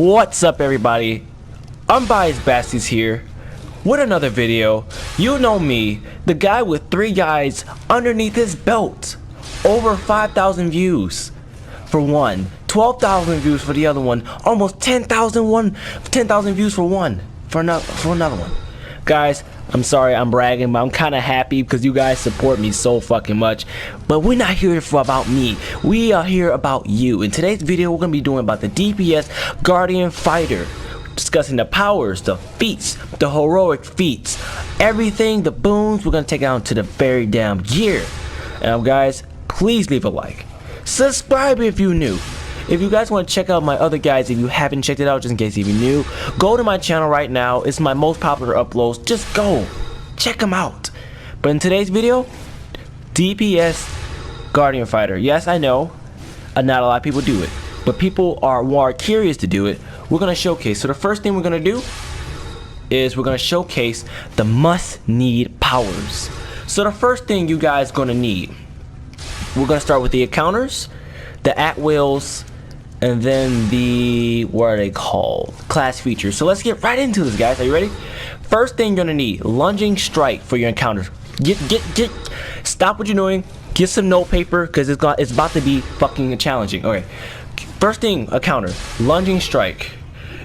What's up, everybody? Unbiased Basties here with another video. You know me, the guy with 3 guys underneath his belt. Over 5,000 views for one, 12,000 views for the other one, almost 10,000 views for one, for another one. Guys, I'm sorry I'm bragging, but I'm kind of happy because you guys support me so fucking much. But we're not here for about me. We are here about you. In today's video, we're going to be doing about the DPS Guardian Fighter. Discussing the powers, the feats, the heroic feats, everything, the boons. We're going to take it out to the very damn gear. And guys, please leave a like. Subscribe if you're new. If you guys want to check out my other guys, if you haven't checked it out, just in case you're new, go to my channel right now. It's my most popular uploads. Just go check them out. But in today's video, DPS Guardian Fighter. Yes, I know not a lot of people do it, but people are more curious to do it. We're going to showcase. So the first thing we're going to do is we're going to showcase the must-need powers. So the first thing you guys going to need, we're going to start with the encounters, the at-wills, and then the, what are they called? Class features. So let's get right into this, guys. Are you ready? First thing you're gonna need, lunging strike for your encounters. Stop what you're doing. Get some note paper because it's about to be fucking challenging. Okay. First thing, a counter, lunging strike.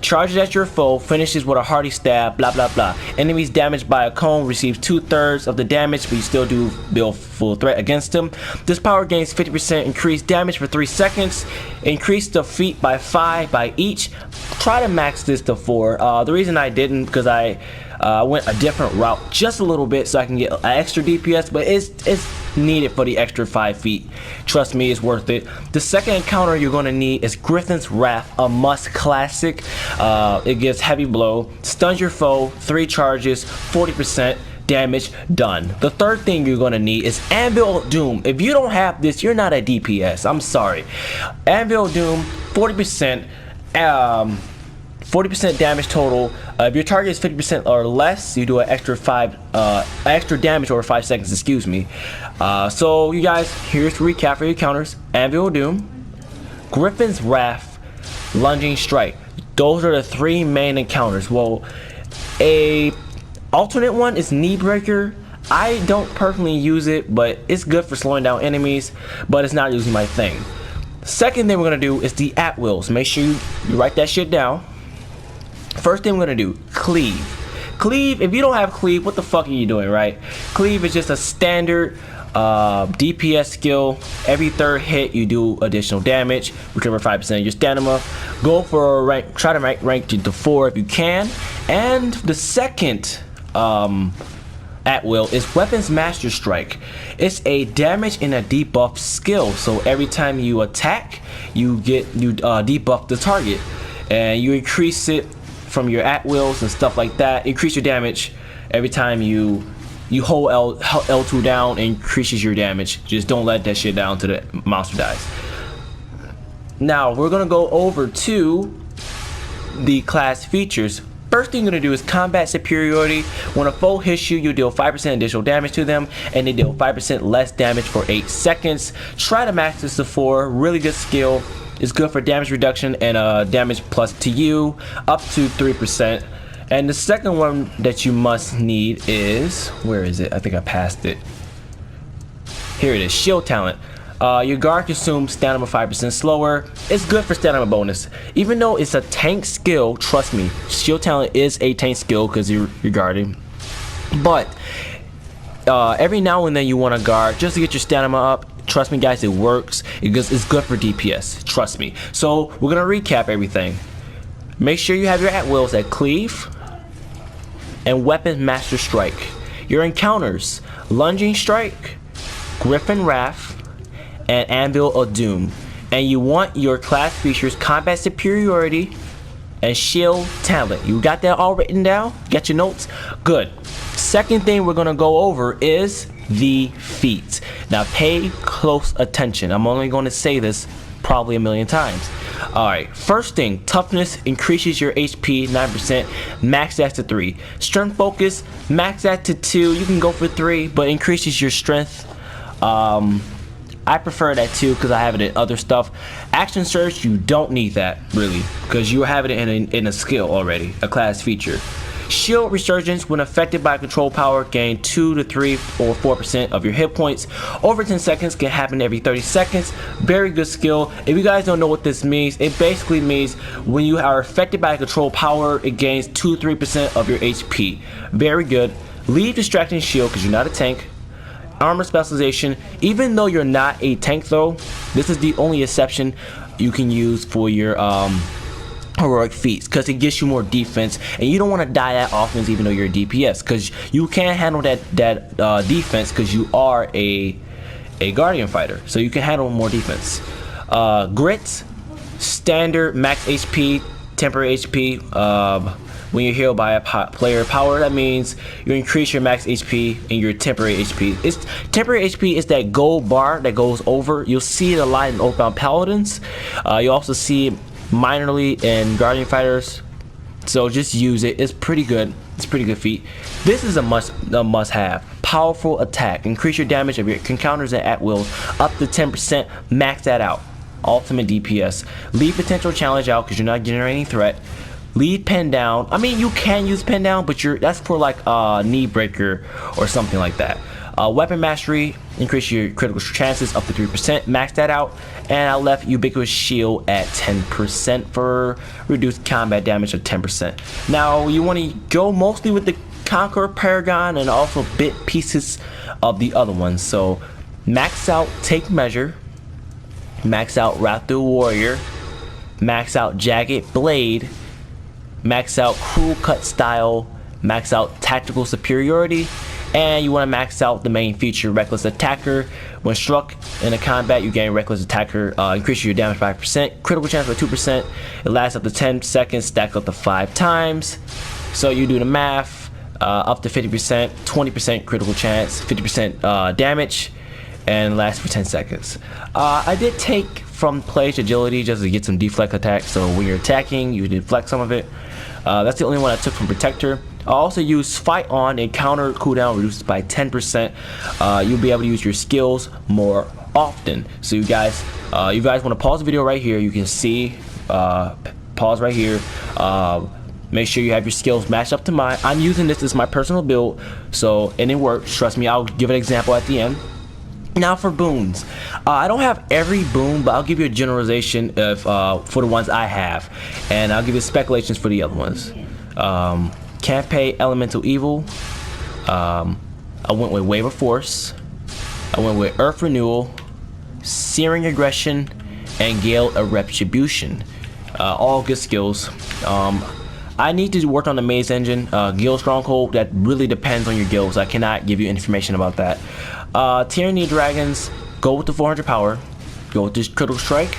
Charges at your foe, finishes with a hearty stab, blah blah blah. Enemies damaged by a cone receive 2/3 of the damage, but you still do build full threat against them. This power gains 50% increased damage for 3 seconds. Increase the feat by 5 by each. Try to max this to 4. The reason I didn't, because I went a different route just a little bit so I can get an extra DPS, but it's needed for the extra 5 feet. Trust me, it's worth it. The second encounter you're going to need is Griffin's Wrath, a must classic. It gives heavy blow, stuns your foe, 3 charges, 40% damage, done. The third thing you're going to need is Anvil Doom. If you don't have this, you're not a DPS. I'm sorry. Anvil Doom, 40%. 40% damage total. If your target is 50% or less, you do an extra extra damage over 5 seconds. Excuse me. So you guys, here's to recap for your counters: Anvil Doom, Griffin's Wrath, Lunging Strike. Those are the 3 main encounters. Well, a alternate one is Knee Breaker. I don't personally use it, but it's good for slowing down enemies, but it's not usually my thing. Second thing we're gonna do is the at-wills. Make sure you write that shit down. First thing we're gonna do, cleave. Cleave, if you don't have cleave, what the fuck are you doing, right? Cleave is just a standard DPS skill. Every 3rd hit you do additional damage, recover 5% of your stamina. Go for a rank, try to rank to 4 if you can. And the second at will is Weapons Master Strike. It's a damage and a debuff skill, so every time you attack you debuff the target, and you increase it from your at-wills and stuff like that. Increase your damage every time you hold L2 down, increases your damage. Just don't let that shit down to the monster dies. Now we're gonna go over to the class features. First thing you're gonna do is combat superiority. When a foe hits you, you deal 5% additional damage to them, and they deal 5% less damage for 8 seconds. Try to max this to 4. Really good skill. It's good for damage reduction and damage plus to you, up to 3%. And the second one that you must need is, where is it? I think I passed it. Here it is, Shield Talent. Your guard consumes stamina 5% slower. It's good for stamina bonus. Even though it's a tank skill, trust me, Shield Talent is a tank skill because you're guarding. But every now and then you want to guard just to get your stamina up. Trust me, guys, it works. It's good for DPS. Trust me. So we're gonna recap everything. Make sure you have your at-wills at Cleave and Weapons Master Strike. Your encounters: Lunging Strike, Griffin Wrath, and Anvil of Doom. And you want your class features: Combat Superiority and Shield Talent. You got that all written down? Got your notes? Good. Second thing we're gonna go over is the feats. Now pay close attention. I'm only going to say this probably a million times. Alright, first thing, toughness increases your HP 9%, max that to 3. Strength focus, max that to 2. You can go for 3, but increases your strength I prefer that too because I have it in other stuff. Action Surge, you don't need that really because you have it in a skill already, a class feature. Shield Resurgence, when affected by control power, gain 2 to 3 or 4% of your hit points over 10 seconds, can happen every 30 seconds. Very good skill. If you guys don't know what this means, it basically means when you are affected by control power, it gains 2 to 3% of your HP. Very good. Leave Distracting Shield because you're not a tank. Armor Specialization, even though you're not a tank though, this is the only exception you can use for your heroic feats because it gives you more defense, and you don't want to die that often even though you're a DPS because you can't handle that defense because you are a guardian fighter, so you can handle more defense. Grit, standard max HP, temporary HP. When you're healed by a player power, that means you increase your max HP and your temporary HP. Temporary HP is that gold bar that goes over. You'll see it a lot in Oathbound Paladins. You also see it minorly in Guardian Fighters. So just use it. It's pretty good. It's a pretty good feat. This is a must have. Powerful attack. Increase your damage of your encounters and at will up to 10%. Max that out. Ultimate DPS. Leave potential challenge out because you're not generating threat. Leave pen down. I mean, you can use pen down, but that's for like knee breaker or something like that. Weapon mastery, increase your critical chances up to 3%. Max that out. And I left ubiquitous shield at 10% for reduced combat damage of 10%. Now you want to go mostly with the Conqueror Paragon and also bit pieces of the other ones. So max out Take Measure, max out Raptor Warrior, max out Jagged Blade, max out Cruel Cut Style, max out Tactical Superiority, and you want to max out the main feature Reckless Attacker. When struck in a combat, you gain Reckless Attacker, increase your damage by 5%, critical chance by 2%, it lasts up to 10 seconds, stack up to 5 times. So you do the math, up to 50%, 20% critical chance, 50% damage, and lasts for 10 seconds. I did take from Pledge Agility just to get some deflect attacks, so when you're attacking, you deflect some of it. That's the only one I took from Protector. I also use Fight On, and counter cooldown reduces by 10%. You'll be able to use your skills more often. So you guys want to pause the video right here. You can see, pause right here. Make sure you have your skills matched up to mine. I'm using this as my personal build, so and it works. Trust me, I'll give an example at the end. Now for boons, I don't have every boon, but I'll give you a generalization of for the ones I have, and I'll give you speculations for the other ones. Can't pay Elemental Evil. I went with Wave of Force. I went with Earth Renewal, Searing Aggression, and Gale of Retribution. All good skills. I need to work on the Maze Engine. Guild Stronghold, that really depends on your guilds. I cannot give you information about that. Tyranny Dragons, go with the 400 power. Go with the Critical Strike.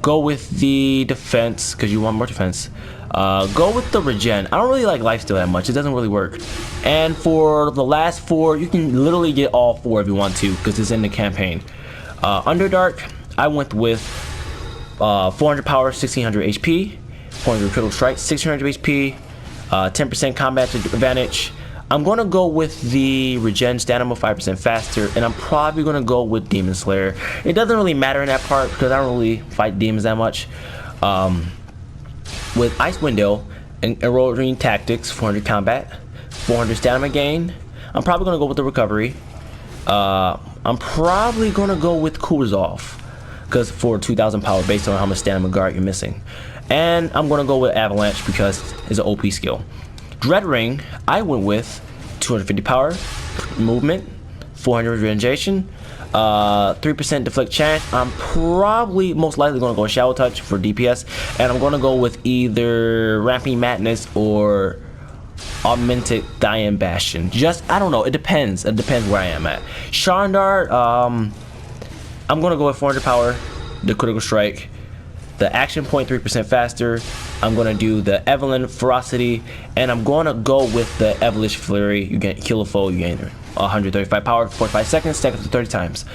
Go with the defense, because you want more defense. Go with the regen. I don't really like lifesteal that much. It doesn't really work. And for the last 4, you can literally get all 4 if you want to, because it's in the campaign. Underdark, I went with 400 power, 1600 HP. 400 critical strike, 600 HP, 10% combat advantage. I'm going to go with the regen stamina 5% faster, and I'm probably going to go with Demon Slayer. It doesn't really matter in that part because I don't really fight demons that much. With Ice Window and Eroding Tactics, 400 combat, 400 stamina gain. I'm probably going to go with the recovery. I'm probably going to go with Cool Resolve because for 2000 power based on how much stamina guard you're missing. And I'm going to go with Avalanche because it's an OP skill. Dread Ring, I went with 250 power, movement, 400 regeneration, 3% deflect chance. I'm probably most likely going to go Shadow Touch for DPS, and I'm going to go with either Ramping Madness or Augmented Dian Bastion. I don't know, it depends. It depends where I am at. Sharndar, I'm going to go with 400 power, the critical strike, the action point 3% faster. I'm going to do the Evelyn Ferocity, and I'm going to go with the Evilish Flurry. You get kill a foe, you gain 135 power, 45 seconds, stack up to 30 times.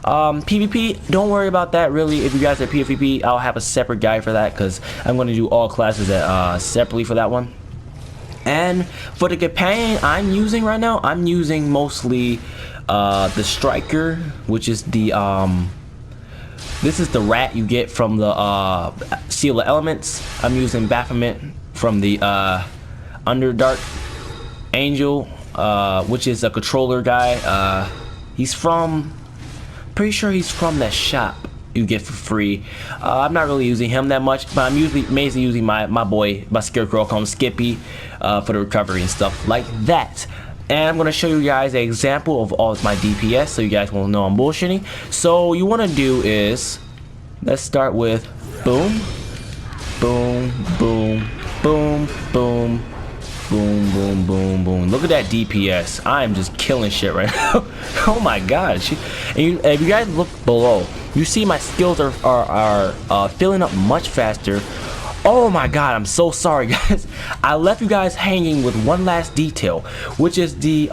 PvP, don't worry about that really. If you guys are PvP, I'll have a separate guide for that because I'm going to do all classes separately for that one. And for the companion I'm using right now, I'm using mostly the striker, which is the this is the rat you get from the Seal of Elements. I'm using Baphomet from the Underdark Angel, which is a controller guy. He's from, pretty sure he's from that shop you get for free. I'm not really using him that much, but I'm mainly using my boy, my scarecrow, I call him Skippy, for the recovery and stuff like that. And I'm gonna show you guys an example of all of my DPS so you guys won't know I'm bullshitting. So what you wanna do is, let's start with boom, boom, boom, boom, boom, boom, boom, boom, boom. Look at that DPS. I am just killing shit right now. Oh my gosh. And if you guys look below, you see my skills are filling up much faster. Oh my god, I'm so sorry guys. I left you guys hanging with one last detail, which is the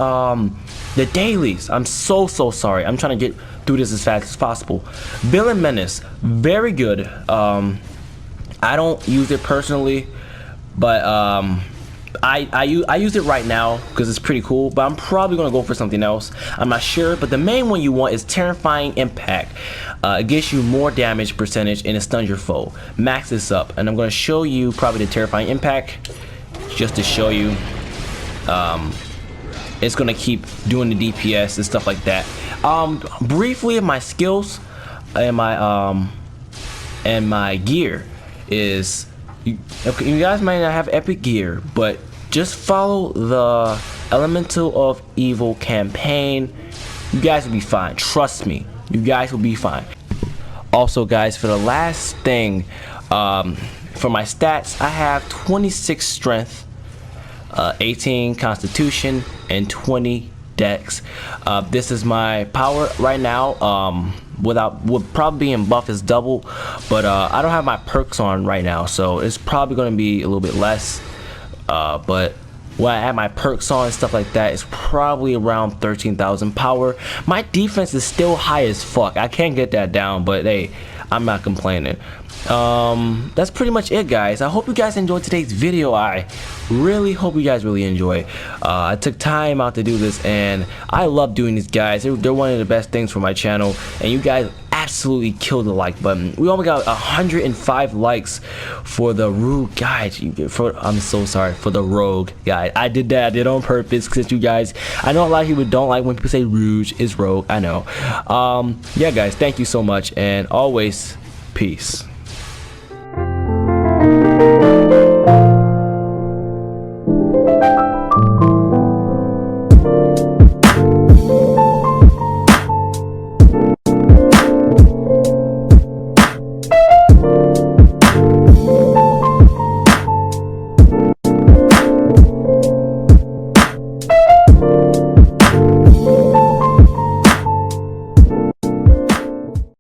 dailies. I'm so sorry. I'm trying to get through this as fast as possible. Villain Menace, very good. I don't use it personally, but I use it right now because it's pretty cool, but I'm probably gonna go for something else. I'm not sure, but the main one you want is Terrifying Impact. It gives you more damage percentage and it stuns your foe. Max this up, and I'm gonna show you probably the Terrifying Impact just to show you. It's gonna keep doing the DPS and stuff like that. Briefly, my skills and my gear is. You guys might not have epic gear, but just follow the Elemental of Evil campaign. You guys will be fine. Trust me, you guys will be fine. Also guys, for the last thing, for my stats, I have 26 strength, 18 constitution, and 20 dex. This is my power right now. Would probably be in buff is double, but I don't have my perks on right now, so it's probably going to be a little bit less, but when I add my perks on and stuff like that, it's probably around 13,000 power. My defense is still high as fuck. I can't get that down, but hey, I'm not complaining. That's pretty much it guys. I hope you guys enjoyed today's video. I really hope you guys really enjoy. I took time out to do this, and I love doing these guys. They're one of the best things for my channel, and you guys absolutely killed the like button. We only got 105 likes for the Rogue guide. I'm so sorry, for the Rogue guide. I did that on purpose because you guys, I know a lot of people don't like when people say Rouge is Rogue. I know. Yeah guys, thank you so much, and always peace.